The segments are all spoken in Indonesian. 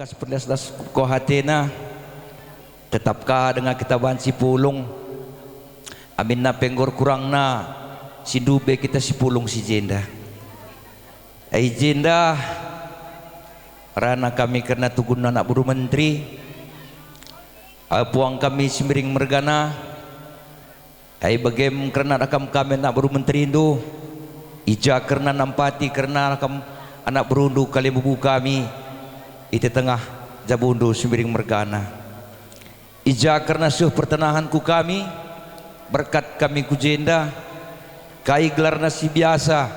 Bakas perlas ko hatena tetap ka dengan kita ban si pulung amin na penggor kurang na si dube kita si pulung si jenda ay jenda rana kami karena tugun anak buru menteri puang kami si miring mergana ay bagem karena rakam kami anak buru menteri itu ija karena nampati karena rakam anak berundu kali bubu kami itu tengah jabundu semiring mergana ija karena suh pertenahanku kami berkat kami ku jenda kai gelarna si biasa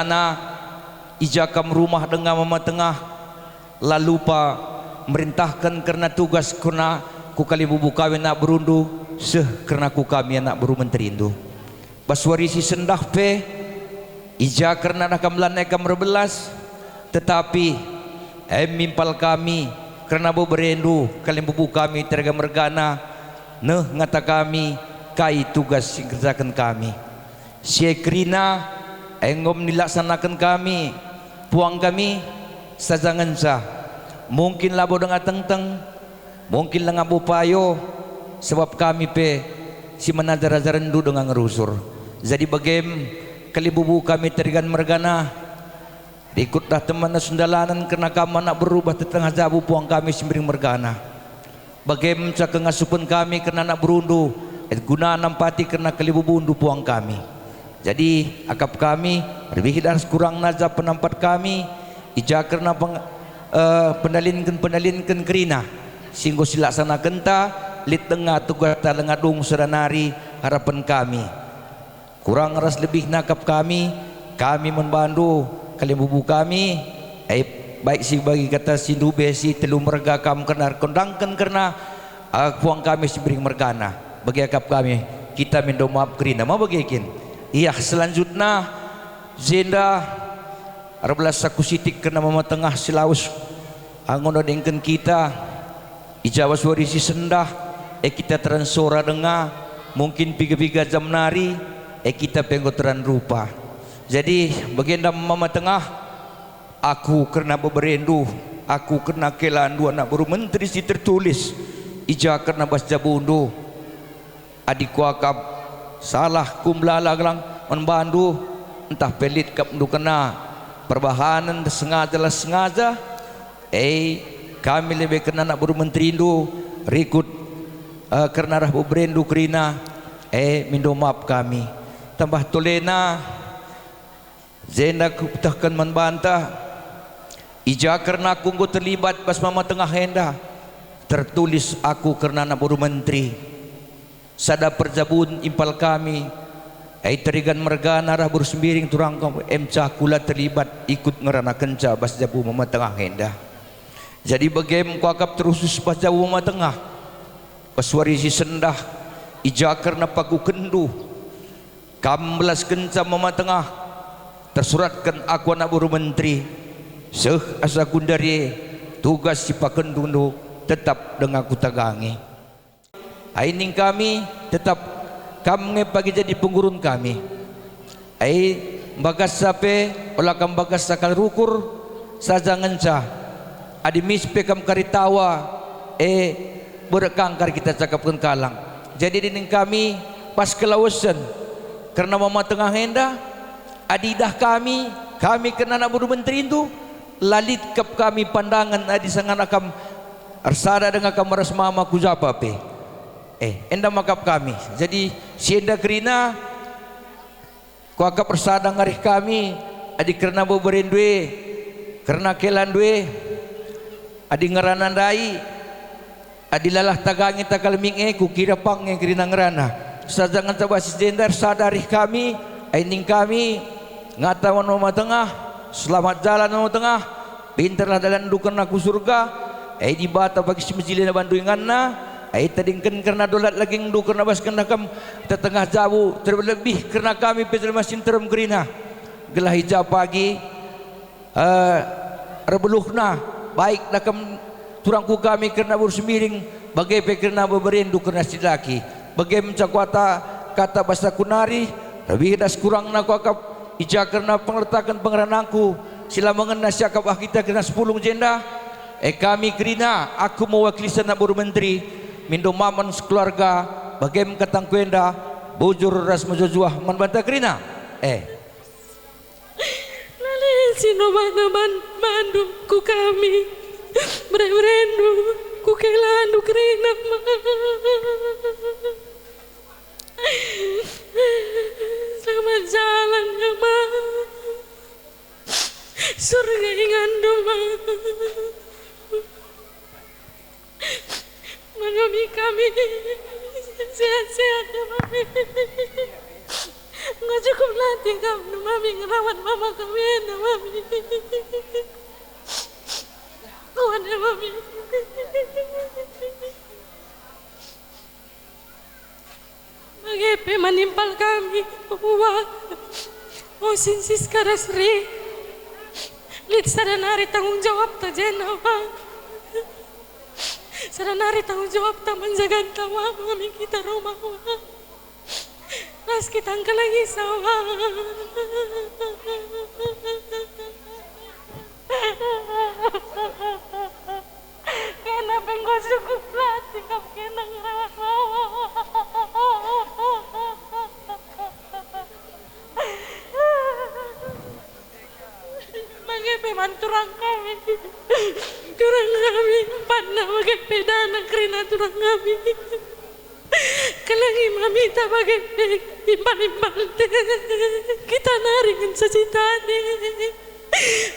na ija kam rumah dengan mama tengah lalu pa merintahkan karena tugas kuna ku kali bubu kami nak berundu seh karena ku kami anak beru menteri indu baswari si sendah pe ija karena nak kamlan ekam rebelas tetapi mimpal kami karena berendu kalian bubu kami terga mergana neh ngata kami kai tugas yang kerjakan kami syekrina engom nilaksanakan kami puang kami sajangan sah mungkin labo dengan teng-teng mungkin lengan bupayo sebab kami pe si menadar-adar rendu dengan ngerusur jadi bagem kali bubu kami tergan mergana ikutlah teman sundalanan kena kamu nak berubah tetengah jabu puang kami semiring mergana bagaimana kengasupan kami kena nak berundu guna nampati kena kali bundu puang kami jadi akap kami lebih dan kurang nazar penampat kami ija karena pendalinkan kerina singgo silaksana kenta lit tengah tugas talengadung seranari harapan kami kurang ras lebih nakap kami membantu kalian bubu kami baik si bagi kata si dube si telu merga kam kenar kondangkan karena puang kami si bering mergana bagi akap kami kita minta maaf kerina mau bagikin iya selanjutnya zenda arbelas saku sitik kena mama tengah silaus angon dengken kita ijawas warisi sendah kita transora dengar mungkin piga-piga jam nari kita penggoteran rupa jadi baginda mama tengah aku karena beberendu aku kena kelan dua anak baru menteri si tertulis ija karena bas jabundu adikku akab salah kumlala gelang membandu entah pelit kap ndu kena perbahanan sengaja kami lebih kena anak baru menteri indu rikut karena rah beberendu kerina minta maaf kami tambah tolena zenda kuputahkan membantah ija karena aku terlibat pas mama tengah henda tertulis aku karena anak baru menteri sada perjabun impal kami terigan mergana rah bersembiring turang kamu emca kula terlibat ikut ngerana kenca pas jabu mama tengah henda jadi bagaim kuakap terusus pas jabu mama tengah pas warisi sendah ija karena paku kendu kambelas kenca mama tengah tersuratkan aku anak baru menteri seh asa kundari tugas si pakendundu tetap dengan aku tagangi aining kami tetap kami pagi jadi penggurun kami bagas sape olah kam bagas sakal rukur saja ngenca adi mispe kam karitawa berekangkar kita cakapkan kalang jadi dining kami pas kelausan karena mama tengah henda adidah kami kena nak buru menteri itu lalit kap kami pandangan adi sangan akam arsada dengan kamar mama kujapa pe enda makap kami jadi sienda kerina kuakap arsada ngarih kami adi kerana beberin due kerana kelan due adi ngeranandai adi lalah tagangi takal minge ku kira pange kerina ngerana sajangan coba si jendar sadarih kami aining kami ngatawan mama tengah selamat jalan mama tengah pinterlah dalam dukan aku surga di bata bagi si majilina bandu inganna tadingkan karena dolat lagi ndu karena bas kena kam tetengah jauh terlebih karena kami petel masin terem gerina gelah hijau pagi rebeluhna baik nakam turangku kami karena bersemiring bagai karena beberendu karena sidaki bagai mencakwata kata bahasa kunari lebih das kurang nak akap ija karena pengletakan pengeranangku sila mengenal syakap kita kena 10 jenda. Kami kerina aku mewakili Senak Buru Menteri mindo maman sekeluarga bagem katang kuenda bujur ras majujuah manbanta kerina. Lali sino mana bandu ku kami berendu ku kelandu kerina selamat jalan ya ma surga ingandu ma mami kami sehat-sehat ya mami. Nggak cukup latih kamu mami ngerawat mama kami ya mami. Kuat ya mami. Bagepe menimpal kami wah oh sinsis karasri lit sadanari tanggung jawab ta jenawa sadanari tanggung jawab ta menjaga tawa mami kita rumah ras kita angkat lagi sawa kenapa enggak cukup latih kamu kena ngerawat mama. Bagai manturang kami panna bagai pedana kerina turang kami kalangi mami tak bagai imbal kita naringin sacitane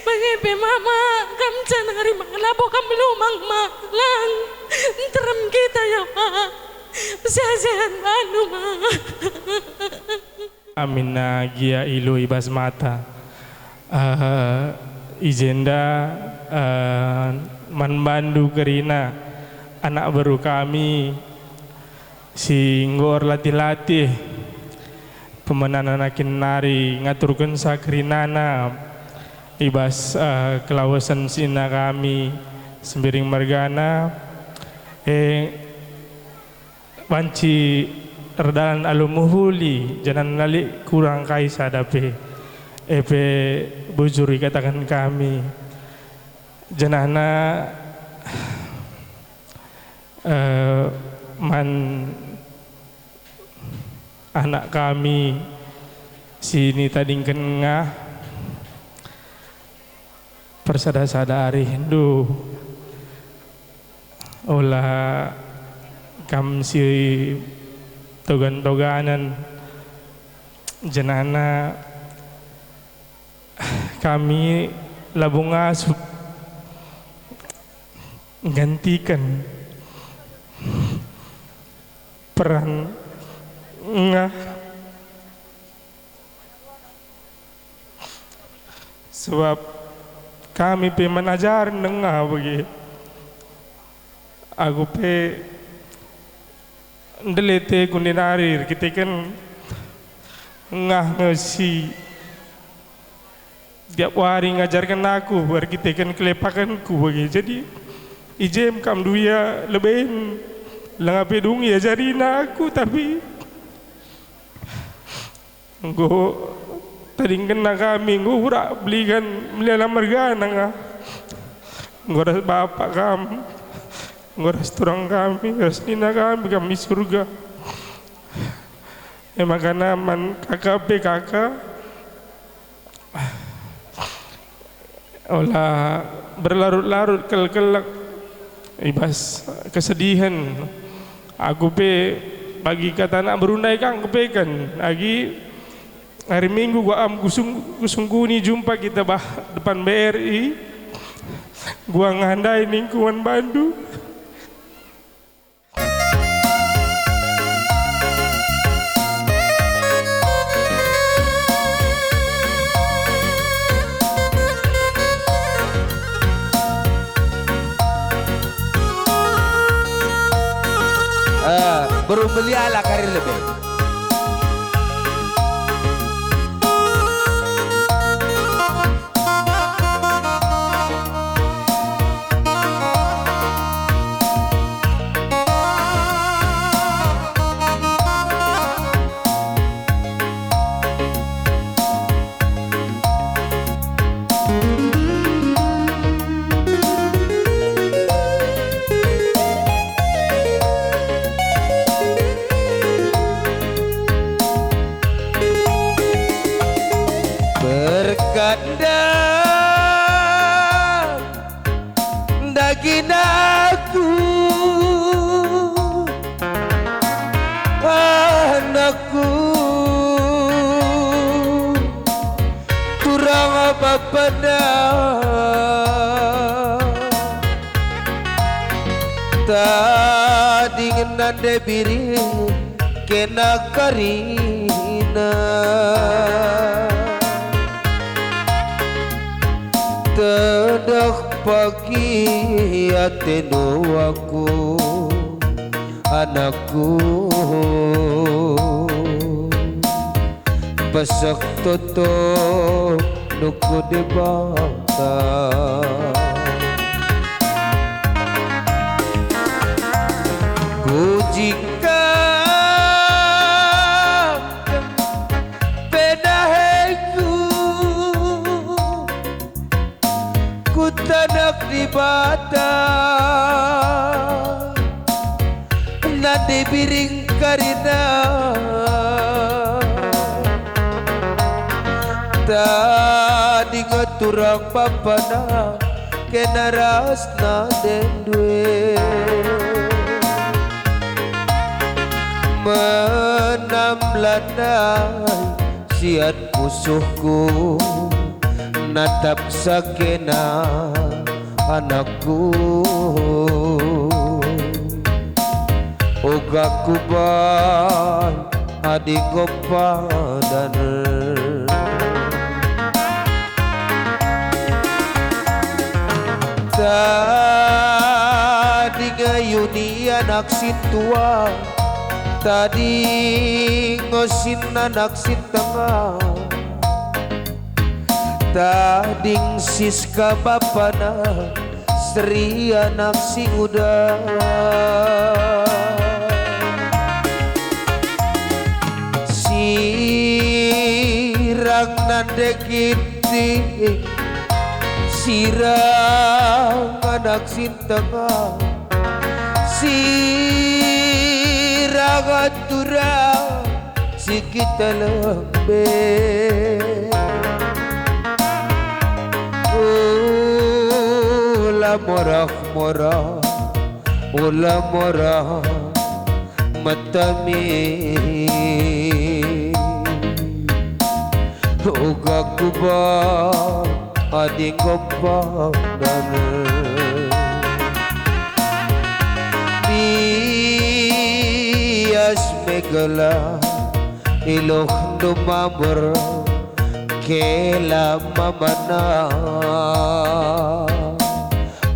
bagai mama kamca nari malabo kamlumang malang terem kita ya ma sehat-sehat manu ma. Amina gia ilu ibas mata izenda manbandu kerina anak baru kami si ngor latih-latih pemenanan akin nari ngaturkan sakrinana ibas kelawasan sina kami sembiring margana banci erdalan alumuhuli jalan lalik kurang kaisa dape epe bujuri katakan kami janana man anak kami sini tadi kengah persada-sadari Hindu olah kam si togan-toganan jenana kami labung asup gantikan peran ngah sebab kami pe menajar nengah bagi aku pe ndelete kundinarir kita kan ngah ngesi tiap hari ngajarkan aku biar kita kan kelepakanku bagi jadi ijem kam duya lebih lengape dung ya jadi aku tapi go tadi kena kami go urak belikan melihat marga nanga go ras bapak kami go ras turang kami ras nina kami surga makanya man kakak olah berlarut-larut kelak ibas kesedihan aku pe bagi kata anak berundai kang kepekan lagi hari Minggu gua kusungkuni jumpa kita depan BRI gua ngandai lingkungan Bandung. Baru beli ala karir lebih. Daginaku anakku turang bapada tadi nande biring kena karina tedak pagi ateno aku anakku pasak toto nuko de bata ku jika pedaheku ku tanak di bata nade biring karina tadi ngaturang papana kenaras na dendwe menam landai siat musuhku natap sakena anakku oga kuban adik kopadan tadi ngayuni anak sintua tadi ngosin anak sintengah tading siska bapana Sri anak si uda sirang nande kiti sirang anak sintengah sirang atura si kita lembek Ula morah matami uga kuba ading kopadan bias megala iloh dumamur kela mamana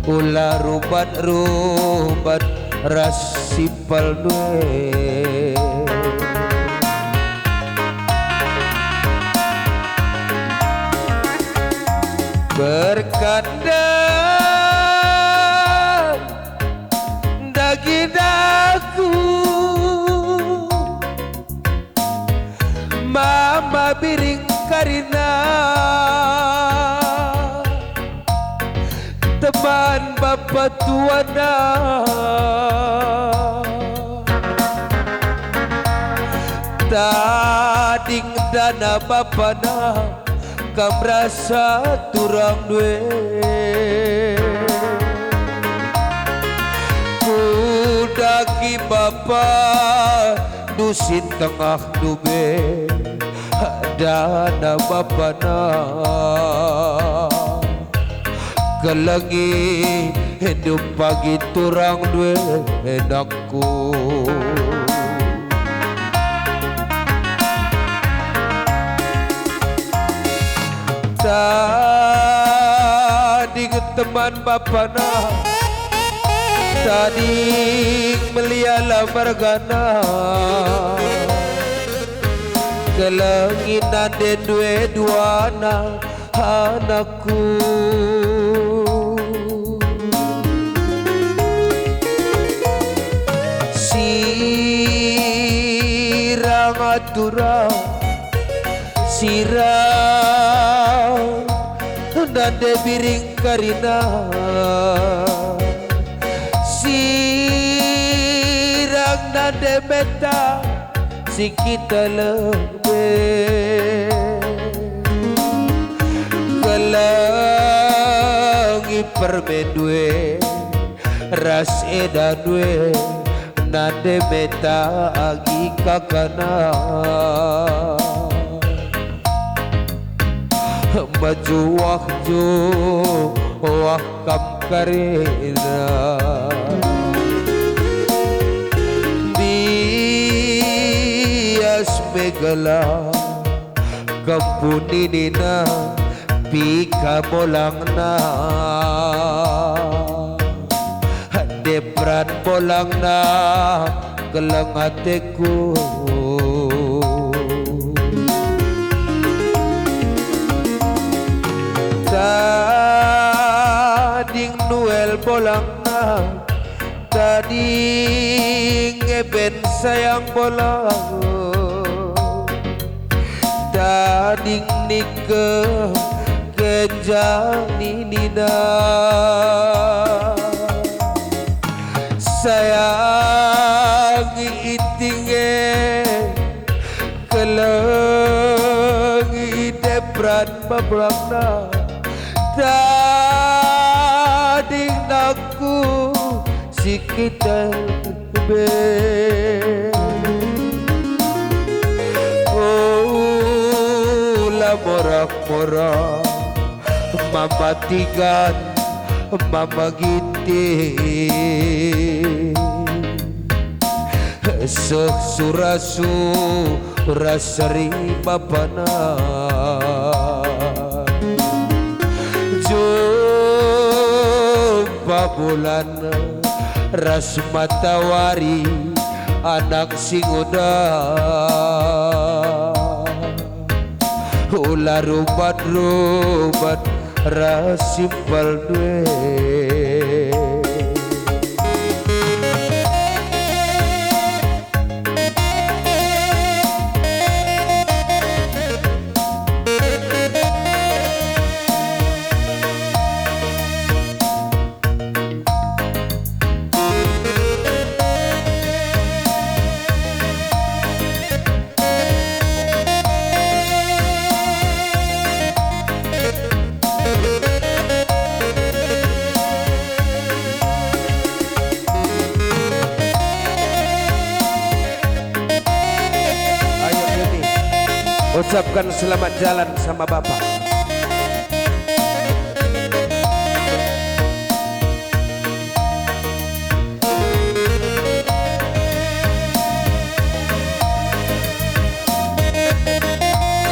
ula rubat rasipal due berkandang daginaku mama biring karina teman bapak tuana tading dana bapana kamrasa turang due kudaki bapak dusin tengah dube dana bapana kelangi hidup pagi turang due enakku tadi teman bapana tadi meliala margana kelanginan de due duana anakku sirang atura sirang nande biring karina sirang nande meta si kita lembe kelangi permedue ras edadwe nade meta agi kakana maju wakju wakam karena bias megala kampuninina pika bolang na depran bolang na kelangateku tading Noel bolang na tading eben sayang bolang tading nikah kenjang ninina sayang itinge keleng idepran bablangna tading naku sikitan be oh la morak-morak mama tigan mama giti seh surasu rasari babana jumpa bulan ras matawari anak singoda ular rubat rasimpal dwe ucapkan selamat jalan sama Bapak.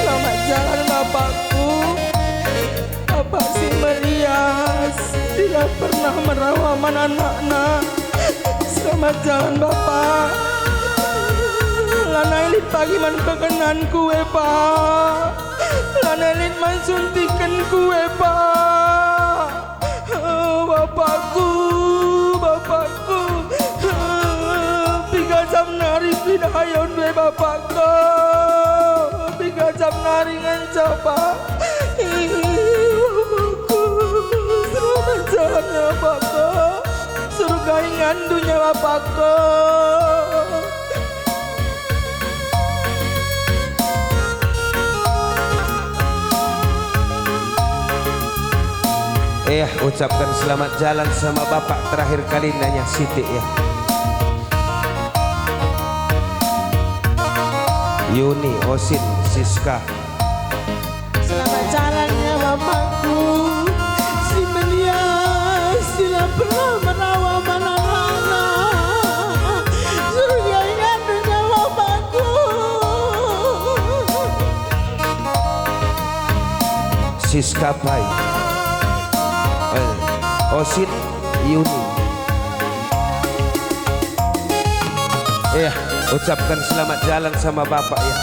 Selamat jalan Bapakku. Bapak si merias tidak pernah merawat anak-anak. Selamat jalan Bapak. Lana elit pagi man pekenan kue pak, lana elit man suntikan kue pak. Bapakku, piga jam nari pidayon dua bapakku, piga jam nari ngancapa. Bapakku, selamat jalan ya bapakku, surga ingandunya bapakku. Ucapkan selamat jalan sama Bapak terakhir kali nanya Siti ya. Yuni, Osin, Siska. Selamat jalan ya Bapakku. Si Melias tidak pernah merawat anak-anak. Surga ingatnya Bapakku. Siska Pai, Osin, Yuni. Ucapkan selamat jalan sama Bapak ya.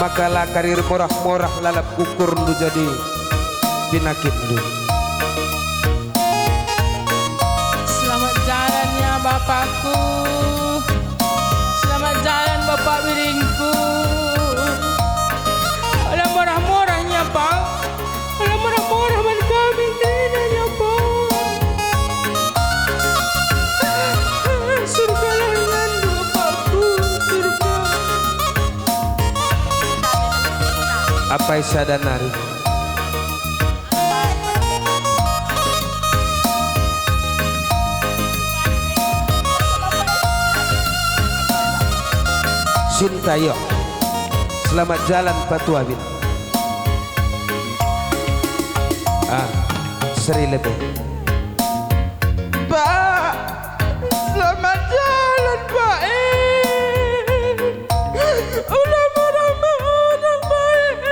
Makalah karir morah-morah lalap kukur lu jadi pinakit lu. Selamat jalan ya Bapakku. Selamat jalan Bapak Wiringku. Alam murah-murahnya Pak. Alam murah-murah man kami tinanya Pak. Surga langan Bapakku, surga. Apa isadanari? Meta yuk. Selamat jalan Patua Bin. Seri lebih. Pak, selamat jalan Pak. Udah orang baik.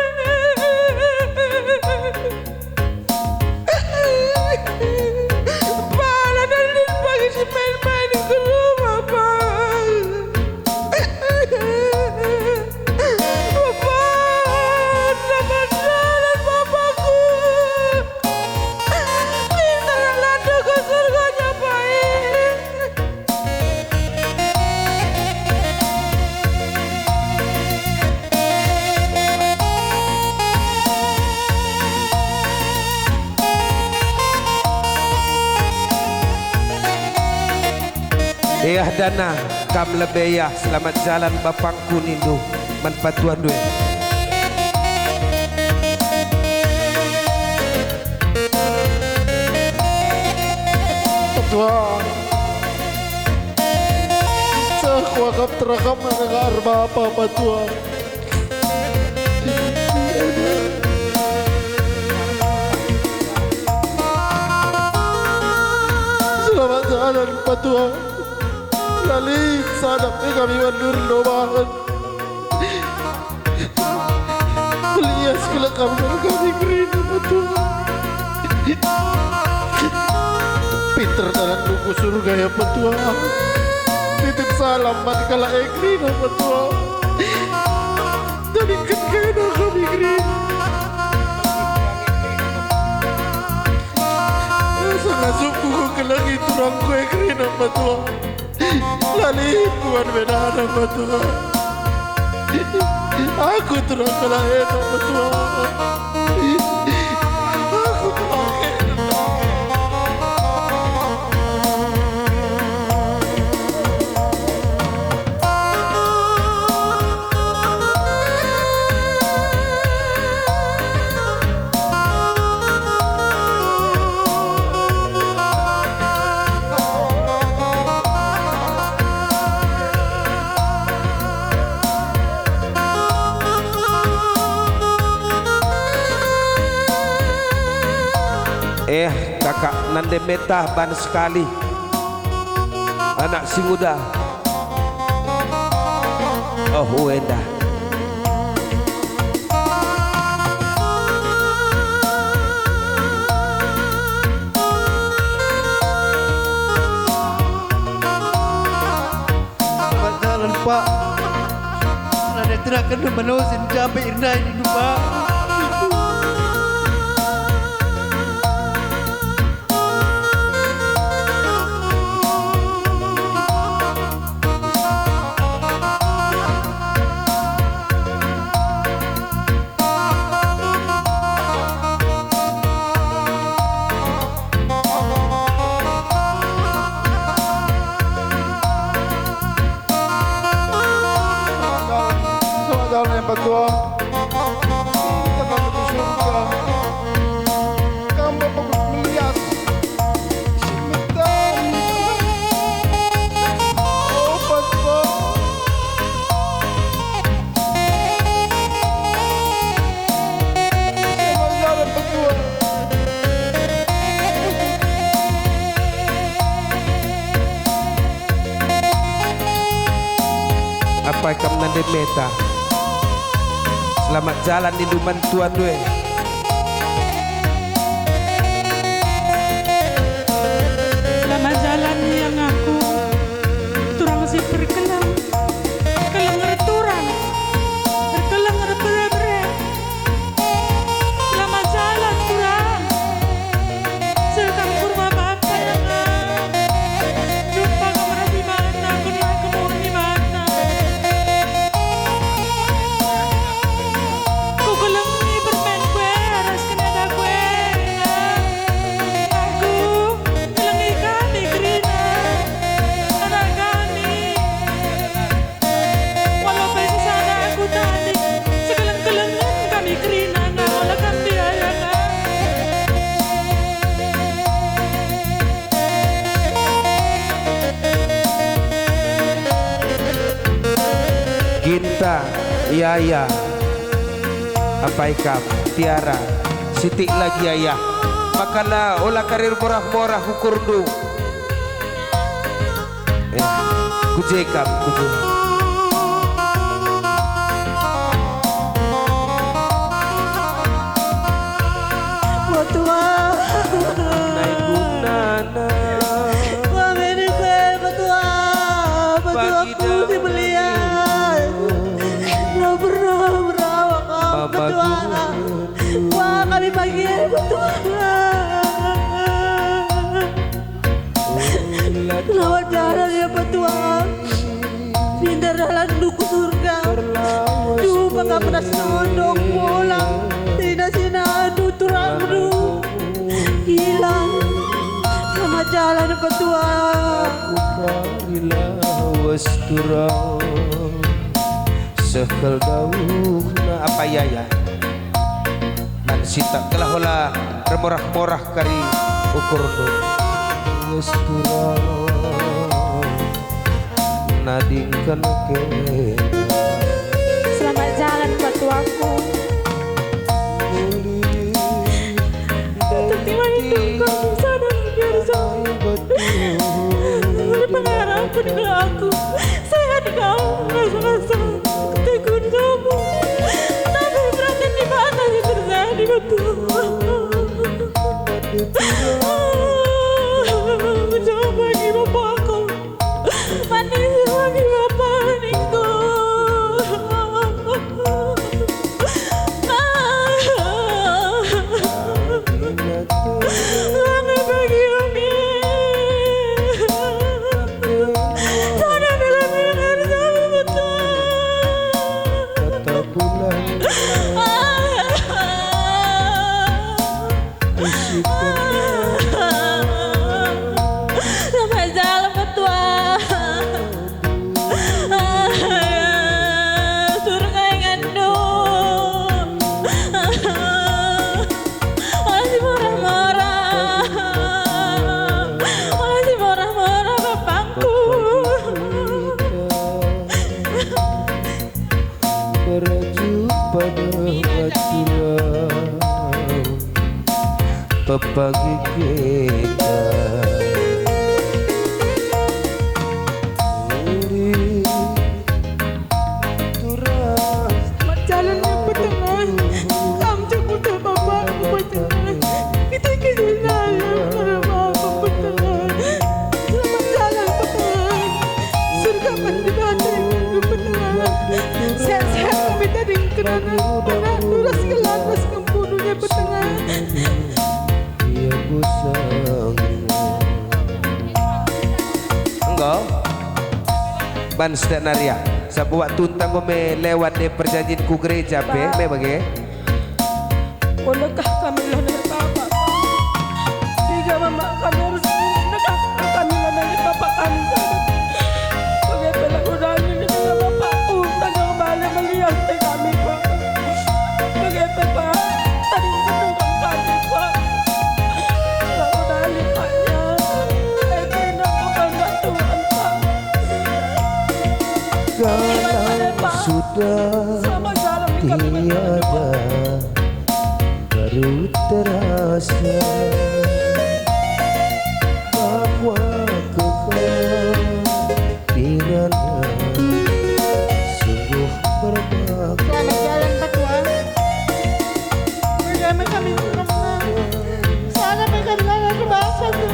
Pak, ada list pagi si main-main ke rumah Pak. Bapak, selamat jalan Bapakku. Minta landu ke surganya Pak. Dana kam lebeyah selamat jalan bapangku nindu manpatuan duit. Patua Sekuakap terakam mendengar Bapak Patua. Selamat jalan Patua. Lali sadapnya kami mandur dobahan. Lias kala kami green Patua. Peter dalam buku surga ya Patua. Titip salam man kala green Patua. Dari kena kami green. Sangat suku ke langit turang kue green Patua. Lali tuan bedana Patua. Aku turang kala enak Patua. Aku turang enak. Kakak Nande Meta ban sekali. Anak si muda. Oh Wenda. Selamat jalan Pak. Ada terakan menusin capek irna ini Pak. Selamat jalan yang Patua. Kita akan ke surga. Kamu bagus melihat. Sebentar. Oh Patua. Selamat jalan Patua. Apa kam Nande Meta. Selamat jalan di duman tuan duit. Selamat jalan yang aku turang si berkelang kelengar turang berkelengar bere-bere. Selamat jalan turang serta kurma bapak yang jumpa kemana di mana kuliah kemana di mana ku kelengi bermain Sinta, Yaya, apa ikam, Tiara, Siti lagi ayah. Makana olah karir morah-morah ukur du. Kuje ikam, kuje. Patua. Naik gunana. Mameni kue patua. Patuaku si belian. Nggak pernah merawat kamu patua. Wah kami pagi patua. Lawat jalan ya patua. Pindah jalan duku surga. Cuma gak pernah senodong pulang. Tidak sinadu turang ru. Hilang sama jalan patua. Wasturau sekal dauh na apa ya nan sita kelah hola remorah-morah kari ukur nu wasturau nadingkan ke Selamat jalan patuaku. Terima hidup kamu sadar biasa. Pengharapan ke aku. Sehat kamu rasa-rasa ketekun kamu. Tapi berarti di mana sih terjadi betul. Coba bagi bapakku. Manis bagi bapak Niko. Sana bagi Ami. Sana bila-bila sama betul. kata bulan Selamat jalan petua. Surga yang ngandung. Masih marah-marah. Masih marah-marah bapakku. Berajuk pada wajilah pepagi kita Uri turas Jalan yang bertengah. Kamu cukup tak bapakku bertengah. Kita kehilangan para bapak bertengah. Selamat jalan bertengah. Surga pendekatan yang bertengah. Sehat-sehat kami tadi kerana anak duras kelas kembunuhnya bertengah. dia busang enggak ban sedenaria sabu waktu tentang me lewat de perjanjian ku gereja be me bagi Bolehkah kami lahir bapak? Tiga mama kami harus mendekat kami lahir bapak kami. Bagaimana udahnya dengan bapakku tanya kembali melihat kami pak. Bagaimana pak? Tadi menunggang kami pak. Kalau udah lipatnya, saya bukan bantuan pak. Gimana pak? sudah Sama jalan di kami tiada baru terasa bahwa kekhawatirannya sungguh berbakti. Selamat jalan patua. Bagaimana kami semua? Sana mereka bilang bahasa tu.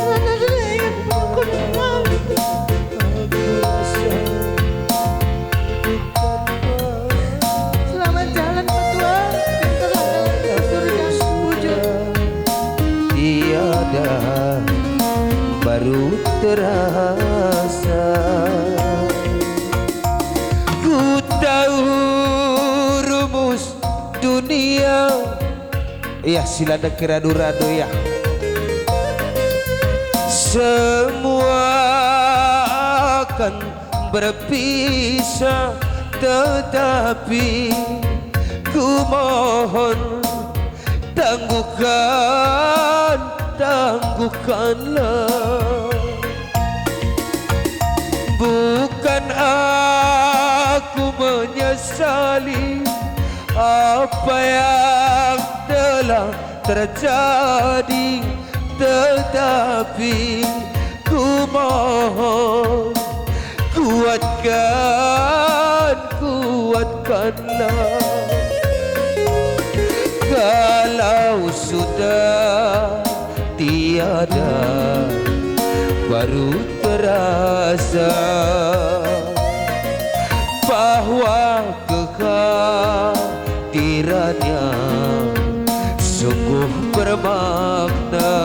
Mana sudah ingat buku semua. Selamat jalan patua. Pintarlah ke surga puja. Tiada baru terasa ku tahu rumus dunia iya sila dekira durado ya semua akan berpisah tetapi ku mohon tangguhkanlah apa yang telah terjadi, tetapi ku mohon kuatkanlah. Kalau sudah tiada, baru terasa bahwa kehadirannya sungguh bermakna.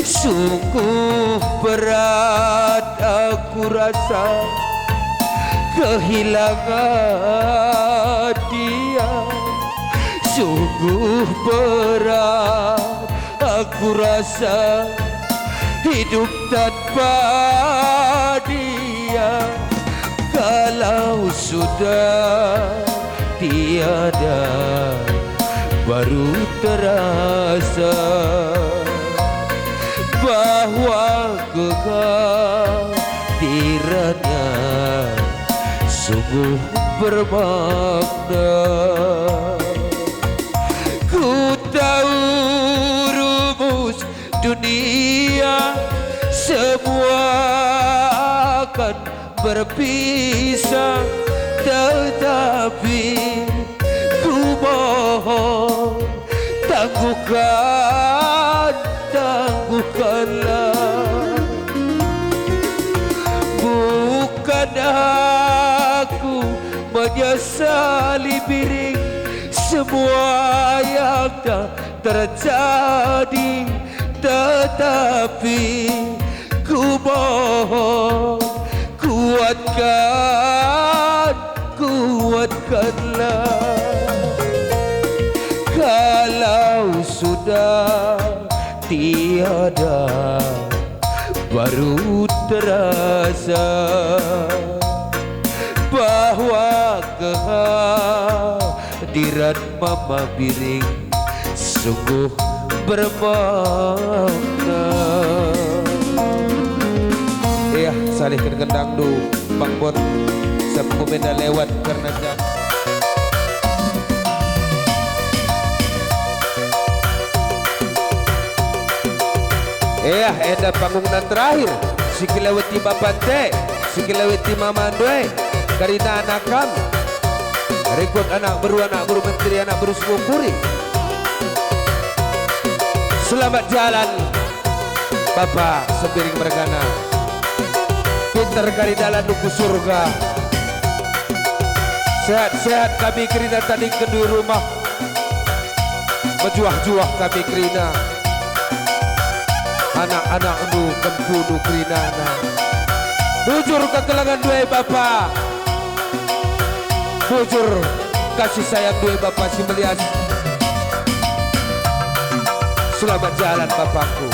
Sungguh berat aku rasa kehilangan dia. Sungguh berat aku rasa hidup tanpa dia. Kalau sudah tiada, baru terasa bahwa kehadirannya sungguh bermakna. Ku tahu rumus dunia semua akan berpisah, tetapi ku mohon tangguhkanlah. Bukan aku menyesali biring semua yang telah terjadi, tetapi ku mohon kuatkanlah. Kalau sudah tiada, baru terasa bahwa kehadiran Mama Biring sungguh bermakna. Iya, salih kendang du Bang Bon sepumena lewat karena jam. Iya, ada panggungan terakhir. Sikilawati Bapante, Sikilawati Mamandwe, Karina Anakam, rekod anak beru menteri, anak beru sepukuri. Selamat jalan Bapak Sepiring Mergana, pintar kali dalam nuku surga. Sehat-sehat kami Krina tadi kedua rumah, berjuah-juah kami Krina. Anak-anak nu kempudu Krina na bujur kekelangan dua Bapak, bujur kasih sayang dua Bapak si melias. Selamat jalan Bapakku.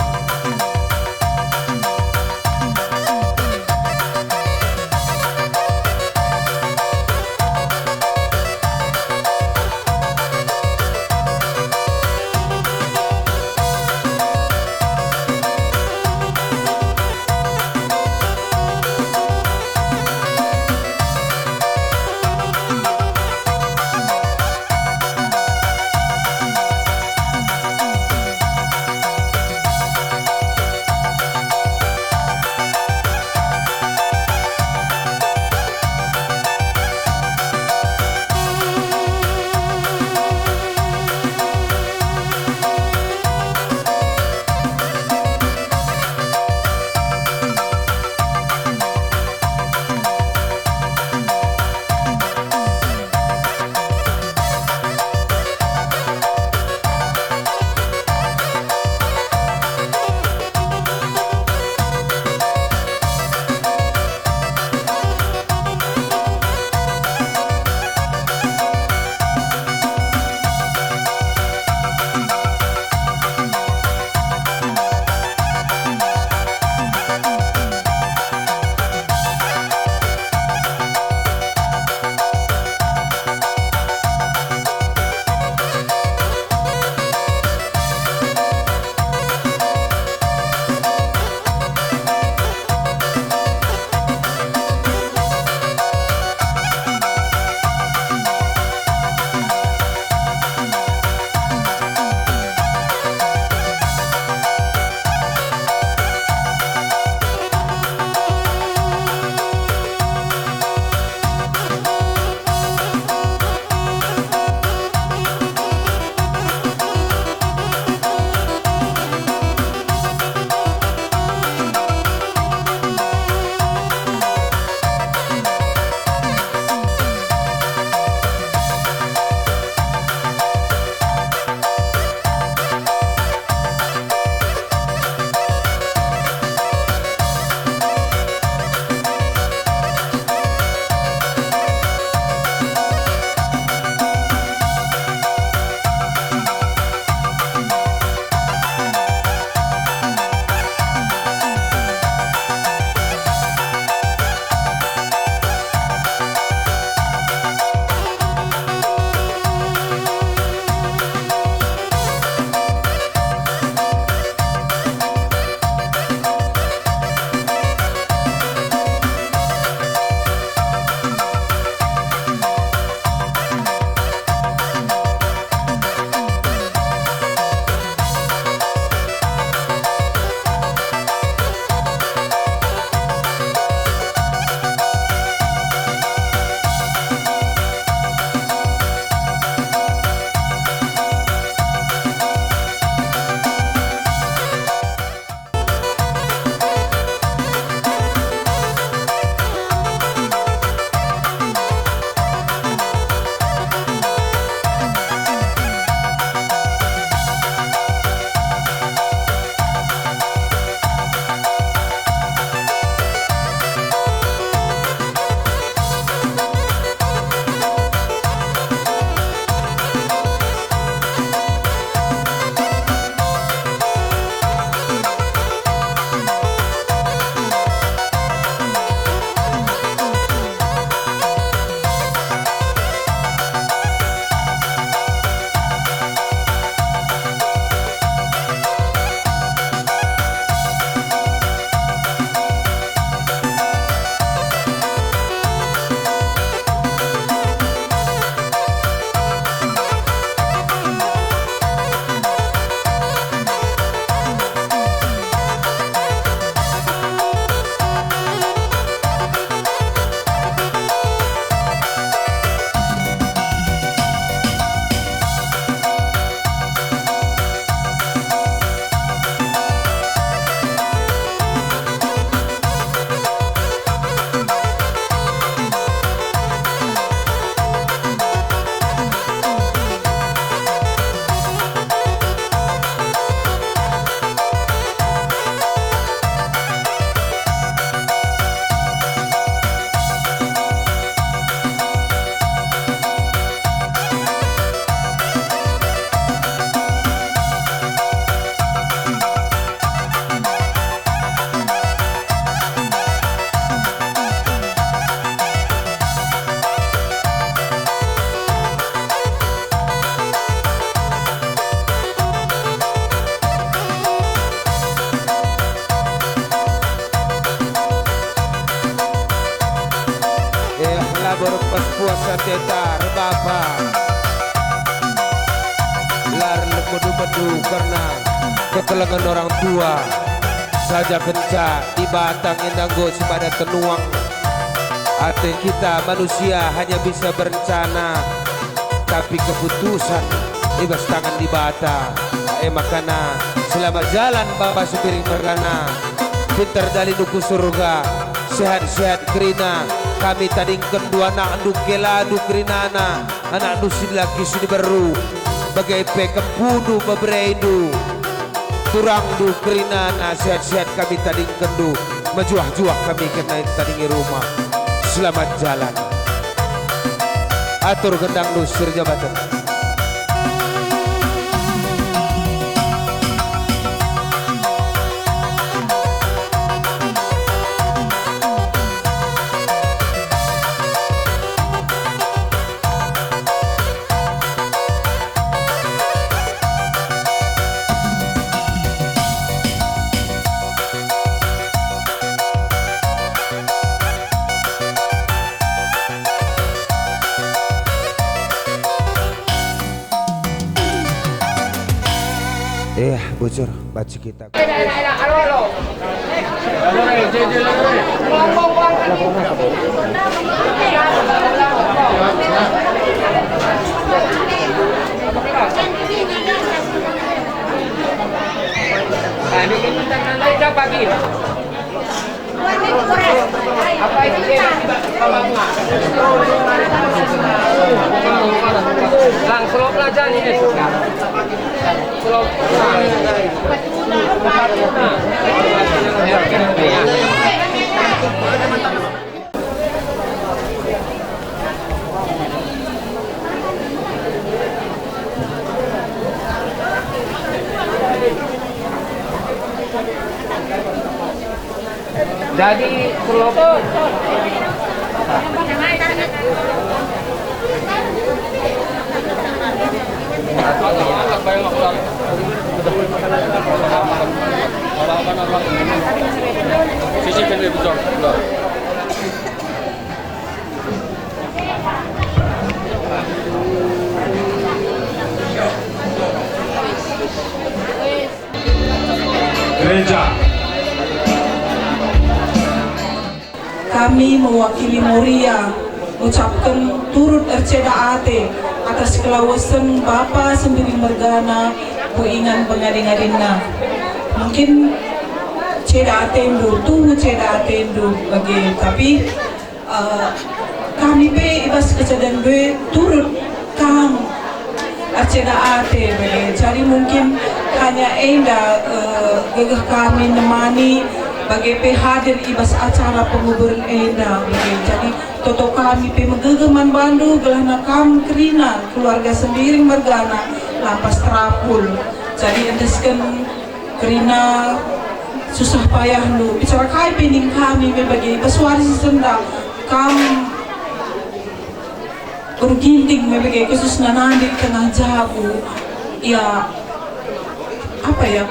pendeta rebapa lar medu-medu karena kekelengan orang tua saja kenca di batang indanggo sepada tenuang hati kita manusia hanya bisa berencana tapi keputusan ibas tangan di bata makana selamat jalan Bapak Supiri Mergana pintar dari duku surga sehat-sehat kerina kami tadi kedua anak andu keladu kerinana anak andu laki sudi baru bagai pekempudu bebereidu turang du kerinana sehat-sehat kami tadi kendu majuah-juah kami kena tadi rumah selamat jalan atur gendang du sirjabatan. Bocor baca kita. Langsung pelajaran ini suka. Jadi kelompok Gereja. Kami mewakili Moria ucapkan turut erceda ate atas kelawasan Bapa Sembiring Mergana buingan pengading-adingna. Mungkin ceda atendu, tunggu ceda atendu bagi tapi kami be ibas kecadan be turut kang erceda ate bagi. Jadi mungkin hanya enda gegah kami nemani bagi pe hadir ibas acara penguburan enda bagi. Jadi toto kami pe megegeman bandu gelahna kam kerina keluarga Sembiring Mergana lapas terapul. Jadi endeskan kerina susah payah lu bicara kai pening kami be bagi pesuari senda kam berginting be bagi khusus nanandi tengah jabu ya apa ya.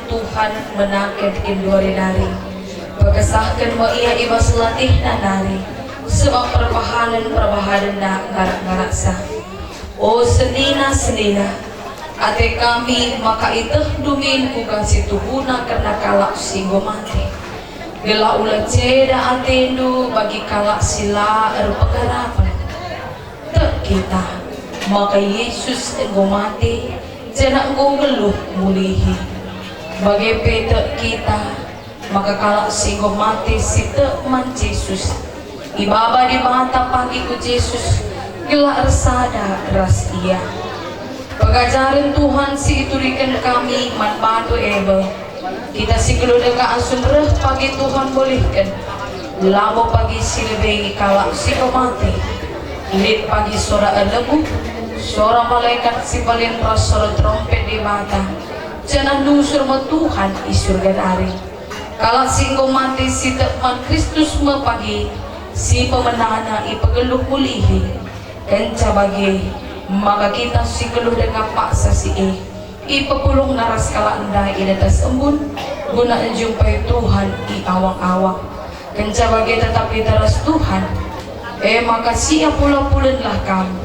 Tuhan menaken indori nari. Pekesahkan mo iya ibas latih nari. Sebab perbahanan na ngarak-ngaraksa. O senina ate kami maka iteh dumin kugang situhuna karena kalak singgo mati. Gela ulah ceda atendu bagi kalak sila pegarapan. Tek kita maka Yesus enggo mati jana enggo geluh mulihi. Bagi pete kita maka kalak singgo mati si tek man Yesus. Ibaba di mata pagi ku Yesus gela resada ras ia. Pengajaran Tuhan si iturikan kami manpadu ebe. Kita si keludeka asumreh pagi Tuhan bolehkan. Lamo pagi si lebih kalak si pemati. Lid pagi suara lebu. Suara malaikat si balin ras suara trompet di mata. Jangan nusur ma Tuhan di surga dari. Kalak si mati si tekman Kristus ma pagi. Si pemenana ipageluh mulihi. Kenca bagi maka kita si keluh dengan paksa si ipapulong naras kala anda inatas embun guna jumpai Tuhan i awang-awang kenca bagi tetapi teras Tuhan maka siap pula-pulenlah kamu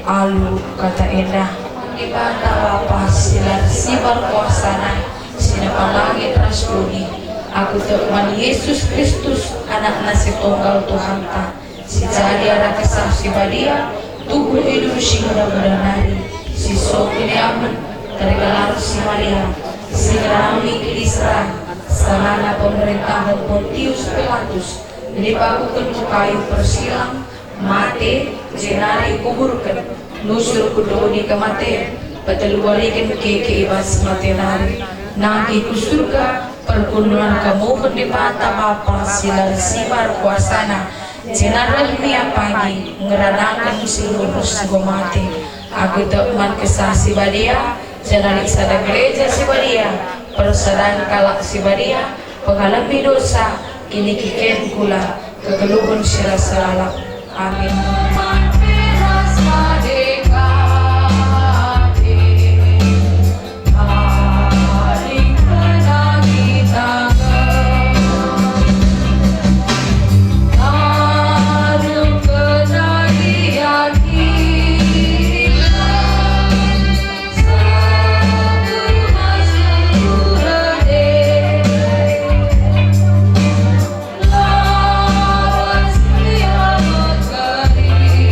alu kata endah ibata Bapa silar sibar kuasana sinapa langit rasuli aku teman Yesus Kristus anak nasi tunggal Tuhan ta si jadi ada kesah si badia tubuh hidup si muda-muda nari si sokini aman tergelar si Maria si rami diserang sarana pemerintahan Pontius Pilatus dipakukan kayu persilang mati jenari kuburkan nusur kudo di kematian peteluarikan keke ibas mati nari nangki ku surga perkunduan kamu di mata Bapa silar sibar kuasana jenarah mia pagi ngeranakan seluruh mati aku teman kesah si badia jenari sada gereja si badia persadaan kalak si badia pengalami dosa ini kiken kula kegeluhan sila salah amin. Lawas liamat kari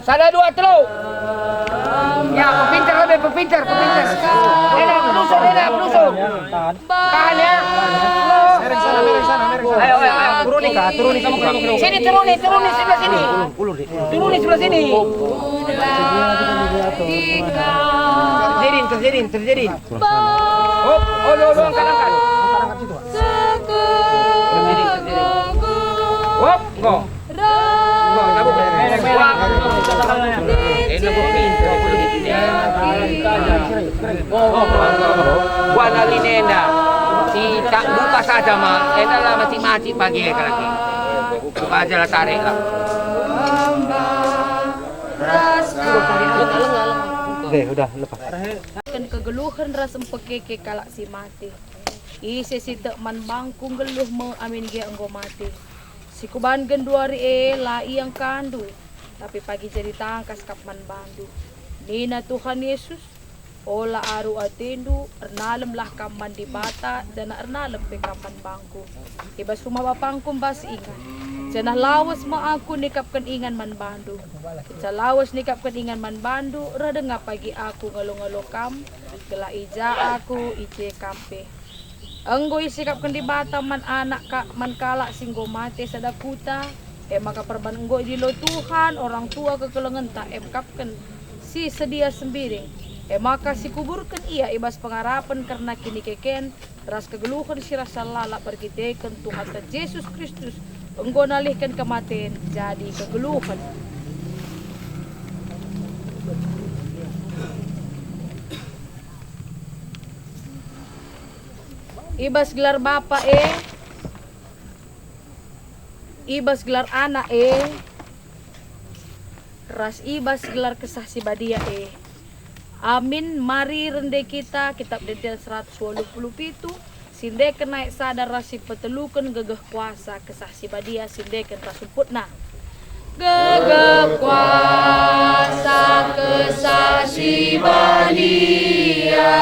Sada dua telu. Ya, pepinter lebih pepinter. Enak pelusur. Tahan ya. Ayo. Turuni kamu. Sini turuni sebelah sini. Turuni sebelah sini. Terjadi. Oh, angkat. Hop, go. Buat lagi nenda. Si tak buka saja mah. Enda lah mati pagi lagi. Buka aja lah tarik lah. Udah lepas. Kan kegeluhan ras empekeke kalak si mati. Isi si tek man bangkung geluh mo amin ge enggo mati. Si kuban genduari lai yang kandu. Tapi pagi jadi tangkas kapman bandu. Nina Tuhan Yesus. Ola aru atendu. Ernalem lah kaman di bata. Jana ernalem pe kaman bangku. Ibas rumah bapangkum bas ingat. Jana lawas mo aku nikapkan ingan man bandu. Sa lawas nikapkan ingan man bandu. Rada nga pagi aku ngalo-ngalo kam. Gela ija aku ije kampe. Enggo isikapkan di bata man anak man kalak singgo mati sadakuta. Maka perban enggo di lo Tuhan orang tua kekelengan tak kapkan si sedia sembiring. Maka si kuburkan ia ibas pengarapan karena kini keken ras kegeluhan si rasa lalak bergiteken Tuhan Yesus Kristus enggo nalihkan kematian jadi kegeluhan. Ibas gelar bapak ibas gelar anak ras ibas gelar kesah si badia amin mari rende kita kitab Daniel 187 sinde naik sadar rasi petelukan gegeh kuasa kesah si badia sinde rasumputna gegeh kuasa kesah si badia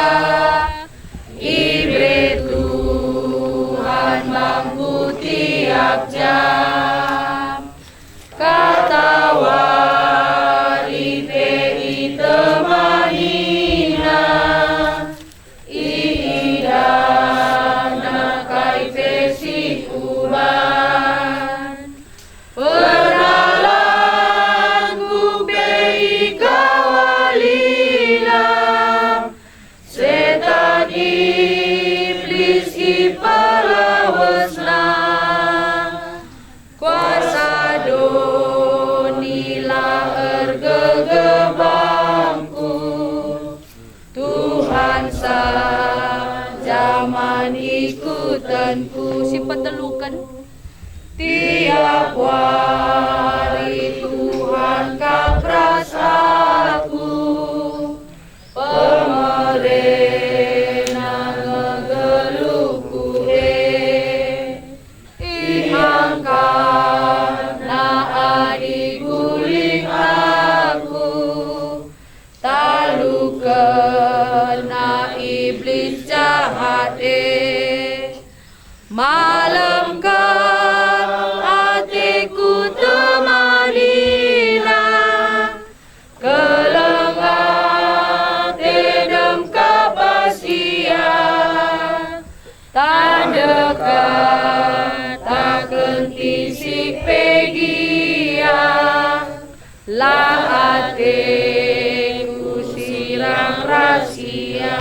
ibre Tuhan mampu tiap jam kata warite itemanina idana kaife si kuban pernalanku bei kawalila setan iblis ipalawasna kuasa donilah ergegebangku Tuhan zaman ikutanku si petelukan tiap hari Tuhan kapras aku pemerena ngegeluku ihangkan na adi guling aku talu kena iblis jahat malam kan hatiku temanina kelengat edem kapasia tandekat tak kenti si pegia lah hatiku sirang rahasia.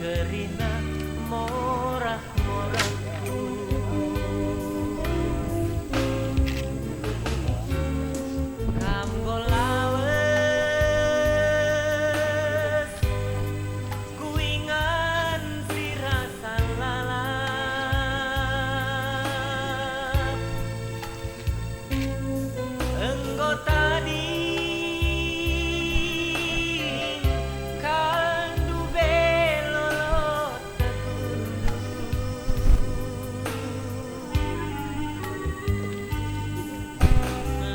kerina morah-morahku kamgo lawes kuingan si rasa lalap engko tadi kandu belolot tekundu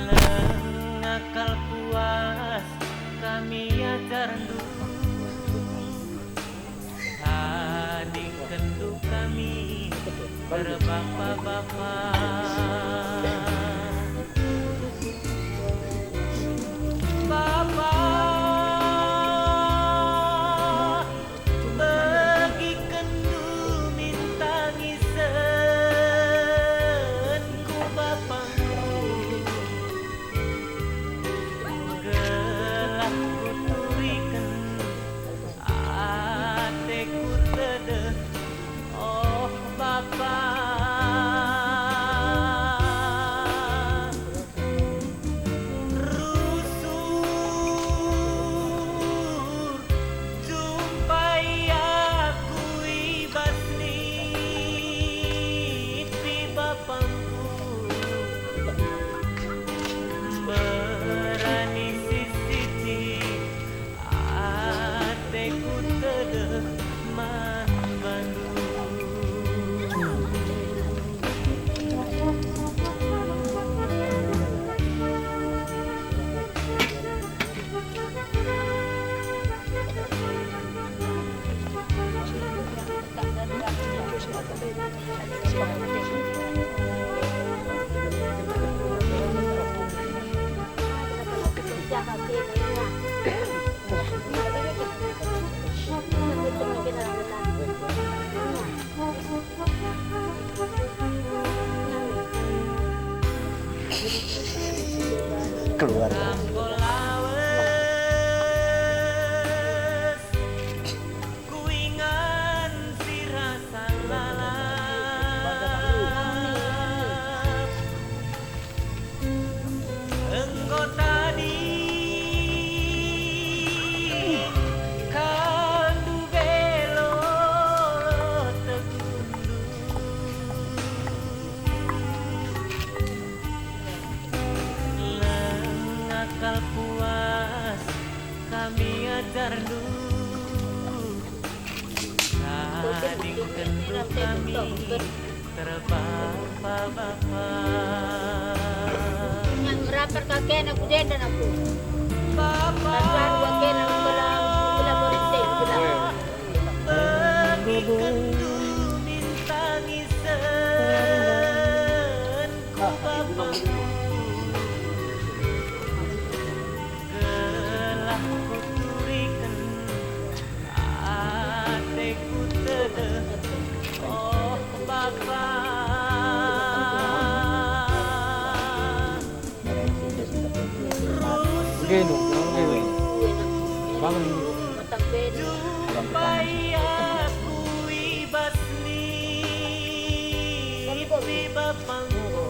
lengakal puas kami ajar ndu adik kendu kami berbapa-bapa Bapak bagi kendu minta ngisen ku bapakku gelah ku turiken ateku tedeh oh Bapak keluar. Kuingan si rasa lalap engko tadi kandu belot tekundu lengakal puas kami ajar dulu Adik kendu kami terbapa-bapa yang rapper kakek aku dan aku Bapak kakek aku bilang berhenti bagi kendu minta ngisen ku bapakku gelah ku turiken ateku tedeh oh Bapak Jumpai aku ibasni Ipi bapangku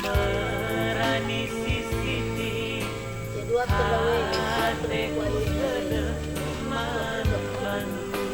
Berani sisiti Ateku tedeh manfalu